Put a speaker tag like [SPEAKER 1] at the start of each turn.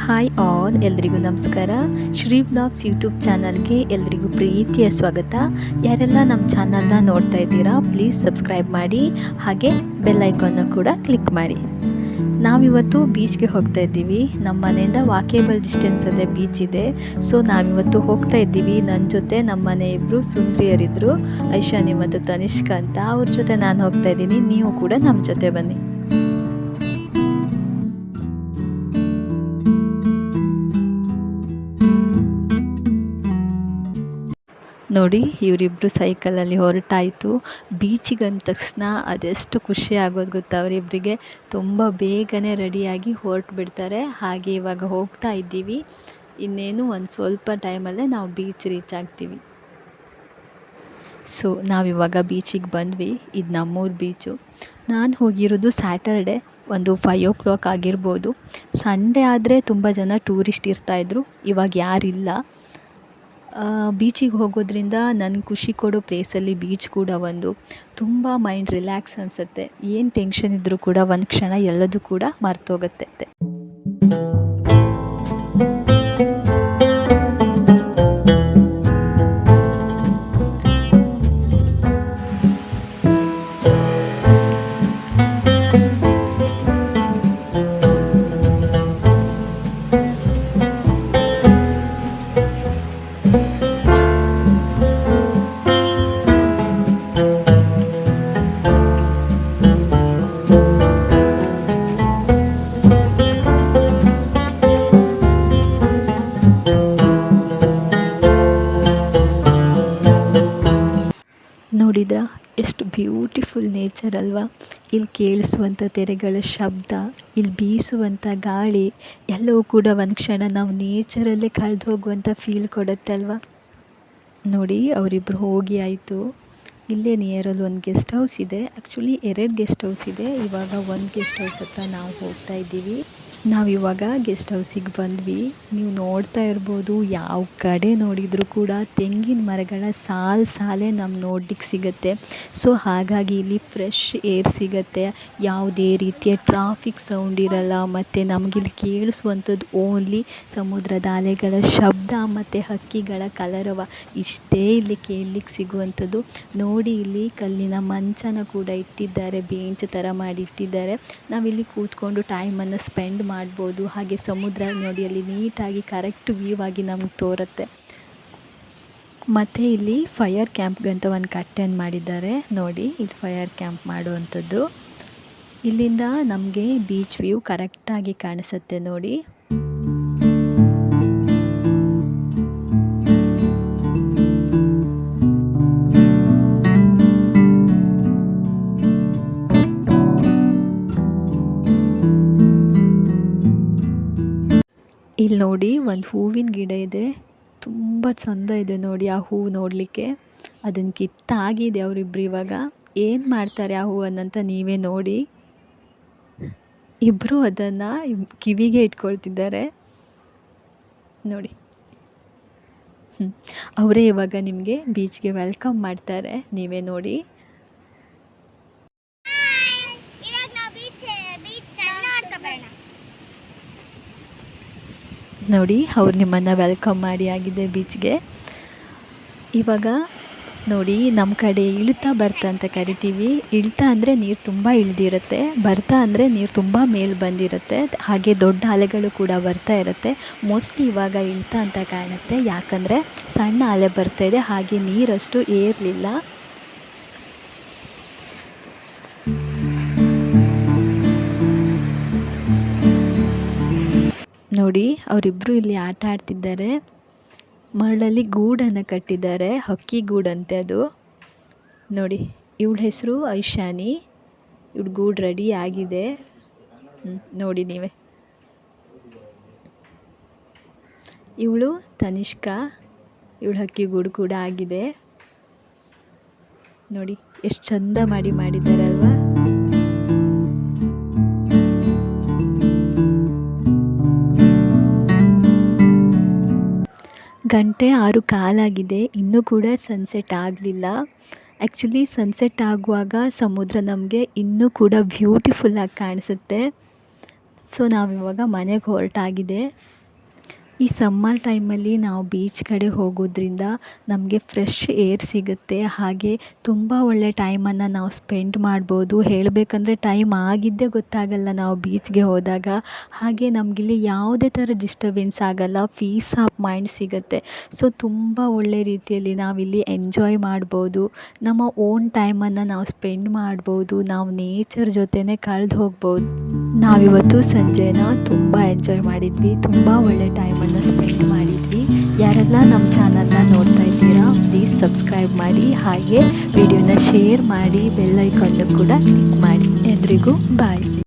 [SPEAKER 1] Hi all, ಎಲ್ರಿಗೂ ನಮಸ್ಕಾರ. Shri blogs YouTube ಚಾನಲ್ಗೆ ಎಲ್ರಿಗೂ ಪ್ರೀತಿಯ ಸ್ವಾಗತ. ಯಾರೆಲ್ಲ ನಮ್ಮ ಚಾನಲ್ನ ನೋಡ್ತಾ ಇದ್ದೀರಾ, ಪ್ಲೀಸ್ ಸಬ್ಸ್ಕ್ರೈಬ್ ಮಾಡಿ, ಹಾಗೆ ಬೆಲ್ ಐಕಾನ್ನ ಕೂಡ ಕ್ಲಿಕ್ ಮಾಡಿ. ನಾವಿವತ್ತು ಬೀಚ್ಗೆ ಹೋಗ್ತಾ ಇದ್ದೀವಿ. ನಮ್ಮ ಮನೆಯಿಂದ ವಾಕೇಬಲ್ ಡಿಸ್ಟೆನ್ಸಲ್ಲೇ ಬೀಚ್ ಇದೆ. ಸೊ ನಾವಿವತ್ತು ಹೋಗ್ತಾ ಇದ್ದೀವಿ. ನನ್ನ ಜೊತೆ ನಮ್ಮ ಮನೆ ಇಬ್ಬರು ಸುಂದ್ರಿಯರಿದ್ದರು, ಐಶಾನಿ ಮತ್ತು ತನಿಷ್ಕ ಅಂತ. ಅವ್ರ ಜೊತೆ ನಾನು ಹೋಗ್ತಾ ಇದ್ದೀನಿ. ನೀವು ಕೂಡ ನಮ್ಮ ಜೊತೆ ಬನ್ನಿ. ನೋಡಿ, ಇವರಿಬ್ಬರು ಸೈಕಲಲ್ಲಿ ಹೊರಟಾಯಿತು. ಬೀಚಿಗೆ ಅಂದ ತಕ್ಷಣ ಅದೆಷ್ಟು ಖುಷಿ ಆಗೋದು ಗೊತ್ತಾ ಅವರಿಬ್ಬರಿಗೆ. ತುಂಬ ಬೇಗನೆ ರೆಡಿಯಾಗಿ ಹೊರಟು ಬಿಡ್ತಾರೆ. ಹಾಗೆ ಇವಾಗ ಹೋಗ್ತಾ ಇದ್ದೀವಿ. ಇನ್ನೇನು ಒಂದು ಸ್ವಲ್ಪ ಟೈಮಲ್ಲೇ ನಾವು ಬೀಚ್ ರೀಚ್ ಆಗ್ತೀವಿ. ಸೊ ನಾವಿವಾಗ ಬೀಚಿಗೆ ಬಂದ್ವಿ. ಇದು ನಮ್ಮೂರ ಬೀಚು. ನಾನು ಹೋಗಿರೋದು ಸ್ಯಾಟರ್ಡೆ, ಒಂದು 5 o'clock ಆಗಿರ್ಬೋದು. ಸಂಡೇ ಆದರೆ ತುಂಬ ಜನ ಟೂರಿಸ್ಟ್ ಇರ್ತಾಯಿದ್ರು, ಇವಾಗ ಯಾರಿಲ್ಲ. ಬೀಚಿಗೆ ಹೋಗೋದ್ರಿಂದ ನನಗೆ ಖುಷಿ ಕೊಡೋ ಪ್ಲೇಸಲ್ಲಿ ಬೀಚ್ ಕೂಡ ಒಂದು. ತುಂಬ ಮೈಂಡ್ ರಿಲ್ಯಾಕ್ಸ್ ಅನಿಸುತ್ತೆ. ಏನು ಟೆನ್ಷನ್ ಇದ್ದರೂ ಕೂಡ ಒಂದು ಕ್ಷಣ ಎಲ್ಲದೂ ಕೂಡ ಮರ್ತೋಗುತ್ತೆ. ನೋಡಿದ್ರಾ, ಎಷ್ಟು ಬ್ಯೂಟಿಫುಲ್ ನೇಚರ್ ಅಲ್ವಾ. ಇಲ್ಲಿ ಕೇಳಿಸುವಂಥ ತೆರೆಗಳ ಶಬ್ದ, ಇಲ್ಲಿ ಬೀಸುವಂಥ ಗಾಳಿ ಎಲ್ಲವೂ ಕೂಡ ಒಂದು ಕ್ಷಣ ನಾವು ನೇಚರಲ್ಲೇ ಕಳೆದು ಹೋಗುವಂಥ ಫೀಲ್ ಕೊಡುತ್ತೆ ಅಲ್ವಾ. ನೋಡಿ, ಅವರಿಬ್ಬರು ಹೋಗಿ ಆಯಿತು. ಇಲ್ಲೇ ನಿಯರಲ್ಲಿ ಒಂದು ಗೆಸ್ಟ್ ಹೌಸ್ ಇದೆ. ಆ್ಯಕ್ಚುಲಿ 2 ಗೆಸ್ಟ್ ಹೌಸ್ ಇದೆ. ಇವಾಗ ಒಂದು ಗೆಸ್ಟ್ ಹೌಸ್ ಹತ್ರ ನಾವು ಹೋಗ್ತಾ ಇದ್ದೀವಿ. ನಾವಿವಾಗ ಗೆಸ್ಟ್ ಹೌಸಿಗೆ ಬಂದ್ವಿ. ನೀವು ನೋಡ್ತಾ ಇರ್ಬೋದು, ಯಾವ ಕಡೆ ನೋಡಿದರೂ ಕೂಡ ತೆಂಗಿನ ಮರಗಳ ಸಾಲೇ ನಮ್ಗೆ ನೋಡ್ಲಿಕ್ಕೆ ಸಿಗುತ್ತೆ. ಸೊ ಹಾಗಾಗಿ ಇಲ್ಲಿ ಫ್ರೆಶ್ ಏರ್ ಸಿಗುತ್ತೆ. ಯಾವುದೇ ರೀತಿಯ ಟ್ರಾಫಿಕ್ ಸೌಂಡ್ ಇರಲ್ಲ. ಮತ್ತು ನಮಗಿಲ್ಲಿ ಕೇಳಿಸುವಂಥದ್ದು ಓನ್ಲಿ ಸಮುದ್ರದ ಅಲೆಗಳ ಶಬ್ದ ಮತ್ತು ಹಕ್ಕಿಗಳ ಕಲರವ. ಇಷ್ಟೇ ಇಲ್ಲಿ ಕೇಳಲಿಕ್ಕೆ ಸಿಗುವಂಥದ್ದು. ನೋಡಿ, ಇಲ್ಲಿ ಕಲ್ಲಿನ ಮಂಚನ ಕೂಡ ಇಟ್ಟಿದ್ದಾರೆ, ಬೇಂಚ್ ಥರ ಮಾಡಿ ಇಟ್ಟಿದ್ದಾರೆ. ನಾವಿಲ್ಲಿ ಕೂತ್ಕೊಂಡು ಟೈಮನ್ನು ಸ್ಪೆಂಡ್ ಮಾಡ್ಬೋದು. ಹಾಗೆ ಸಮುದ್ರ ನೋಡಿ, ಅಲ್ಲಿ ನೀಟಾಗಿ ಕರೆಕ್ಟ್ ವ್ಯೂ ಆಗಿ ನಮ್ಗೆ ತೋರುತ್ತೆ. ಮತ್ತು ಇಲ್ಲಿ ಫೈರ್ ಕ್ಯಾಂಪ್ಗಂತ ಒಂದು ಕಟ್ಟೆಯನ್ನು ಮಾಡಿದ್ದಾರೆ. ನೋಡಿ, ಇಲ್ಲಿ ಫೈರ್ ಕ್ಯಾಂಪ್ ಮಾಡುವಂಥದ್ದು. ಇಲ್ಲಿಂದ ನಮಗೆ ಬೀಚ್ ವ್ಯೂ ಕರೆಕ್ಟಾಗಿ ಕಾಣಿಸುತ್ತೆ ನೋಡಿ. ಇಲ್ಲಿ ನೋಡಿ, ಒಂದು ಹೂವಿನ ಗಿಡ ಇದೆ. ತುಂಬ ಚೆಂದ ಇದೆ ನೋಡಿ ಆ ಹೂವು ನೋಡಲಿಕ್ಕೆ. ಅದನ್ನು ಕಿತ್ತಾಗಿದೆ ಅವರಿಬ್ಬರು. ಇವಾಗ ಏನು ಮಾಡ್ತಾರೆ ಆ ಹೂವನ್ನಂತ ನೀವೇ ನೋಡಿ. ಇಬ್ಬರು ಅದನ್ನು ಕಿವಿಗೆ ಇಟ್ಕೊಳ್ತಿದ್ದಾರೆ ನೋಡಿ. ಅವರೇ ಇವಾಗ ನಿಮಗೆ ಬೀಚ್ಗೆ ವೆಲ್ಕಮ್ ಮಾಡ್ತಾರೆ, ನೀವೇ ನೋಡಿ. ನೋಡಿ, ಅವ್ರು ನಿಮ್ಮನ್ನು ವೆಲ್ಕಮ್ ಮಾಡಿ ಆಗಿದೆ ಬೀಚ್ಗೆ. ಇವಾಗ ನೋಡಿ, ನಮ್ಮ ಕಡೆ ಇಳ್ತಾ ಬರ್ತಾ ಅಂತ ಕರಿತೀವಿ. ಇಳ್ತಾ ಅಂದರೆ ನೀರು ತುಂಬ ಇಳಿದಿರುತ್ತೆ, ಬರ್ತಾ ಅಂದರೆ ನೀರು ತುಂಬ ಮೇಲೆ ಬಂದಿರುತ್ತೆ. ಹಾಗೆ ದೊಡ್ಡ ಅಲೆಗಳು ಕೂಡ ಬರ್ತಾ ಇರುತ್ತೆ. ಮೋಸ್ಟ್ಲಿ ಇವಾಗ ಇಳ್ತಾ ಅಂತ ಕಾಣುತ್ತೆ, ಯಾಕಂದರೆ ಸಣ್ಣ ಅಲೆ ಬರ್ತಾ ಇದೆ. ಹಾಗೆ ನೀರಷ್ಟು ಏರಲಿಲ್ಲ. ನೋಡಿ, ಅವರಿಬ್ಬರು ಇಲ್ಲಿ ಆಟ ಆಡ್ತಿದ್ದಾರೆ. ಮರಳಲ್ಲಿ ಗೂಡನ್ನು ಕಟ್ಟಿದ್ದಾರೆ, ಹಕ್ಕಿ ಗೂಡಂತೆ ಅದು. ನೋಡಿ, ಇವಳ ಹೆಸರು ಐಶಾನಿ. ಇವಳು ಗೂಡು ರೆಡಿ ಆಗಿದೆ. ನೋಡಿ ನೀವೇ. ಇವಳು ತನಿಷ್ಕಾ. ಇವಳು ಹಕ್ಕಿ ಗೂಡು ಕೂಡ ಆಗಿದೆ. ನೋಡಿ, ಎಷ್ಟು ಚಂದ ಮಾಡಿದ್ದಾರೆ ಅಲ್ವಾ. ಗಂಟೆ 6:15 ಇನ್ನೂ ಕೂಡ ಸನ್ಸೆಟ್ ಆಗಲಿಲ್ಲ. ಆ್ಯಕ್ಚುಲಿ ಸನ್ಸೆಟ್ ಆಗುವಾಗ ಸಮುದ್ರ ನಮಗೆ ಇನ್ನೂ ಕೂಡ ಬ್ಯೂಟಿಫುಲ್ಲಾಗಿ ಕಾಣಿಸುತ್ತೆ. ಸೊ ನಾವಿವಾಗ ಮನೆಗೆ ಹೊರಟಾಗಿದೆ. ಈ ಸಮ್ಮರ್ ಟೈಮಲ್ಲಿ ನಾವು ಬೀಚ್ ಕಡೆ ಹೋಗೋದ್ರಿಂದ ನಮಗೆ ಫ್ರೆಶ್ ಏರ್ ಸಿಗುತ್ತೆ. ಹಾಗೆ ತುಂಬ ಒಳ್ಳೆ ಟೈಮನ್ನು ನಾವು ಸ್ಪೆಂಡ್ ಮಾಡ್ಬೋದು. ಹೇಳಬೇಕಂದ್ರೆ ಟೈಮ್ ಆಗಿದ್ದೇ ಗೊತ್ತಾಗಲ್ಲ ನಾವು ಬೀಚ್ಗೆ ಹೋದಾಗ. ಹಾಗೆ ನಮಗಿಲ್ಲಿ ಯಾವುದೇ ಥರ ಡಿಸ್ಟರ್ಬೆನ್ಸ್ ಆಗಲ್ಲ, ಪೀಸ್ ಆಫ್ ಮೈಂಡ್ ಸಿಗುತ್ತೆ. ಸೊ ತುಂಬ ಒಳ್ಳೆ ರೀತಿಯಲ್ಲಿ ನಾವಿಲ್ಲಿ ಎಂಜಾಯ್ ಮಾಡ್ಬೋದು. ನಮ್ಮ ಓನ್ ಟೈಮನ್ನು ನಾವು ಸ್ಪೆಂಡ್ ಮಾಡ್ಬೋದು. ನಾವು ನೇಚರ್ ಜೊತೆನೇ ಕಳೆದು ಹೋಗ್ಬೋದು. ನಾವಿವತ್ತು ಸಂಜೆನ ತುಂಬ ಎಂಜಾಯ್ ಮಾಡಿದ್ವಿ. ತುಂಬ ಒಳ್ಳೆ ಟೈಮನ್ನು ಸ್ಪೆಂಡ್ ಮಾಡಿದ್ವಿ. ಯಾರೆಲ್ಲ ನಮ್ಮ ಚಾನಲ್ನ ನೋಡ್ತಾ ಇದ್ದೀರಾ, ಪ್ಲೀಸ್ ಸಬ್ಸ್ಕ್ರೈಬ್ ಮಾಡಿ. ಹಾಗೆ ವಿಡಿಯೋನ ಶೇರ್ ಮಾಡಿ, ಬೆಲ್ ಐಕಾನ್ನು ಕೂಡ ಕ್ಲಿಕ್ ಮಾಡಿ. ಎಲ್ರಿಗೂ ಬಾಯ್.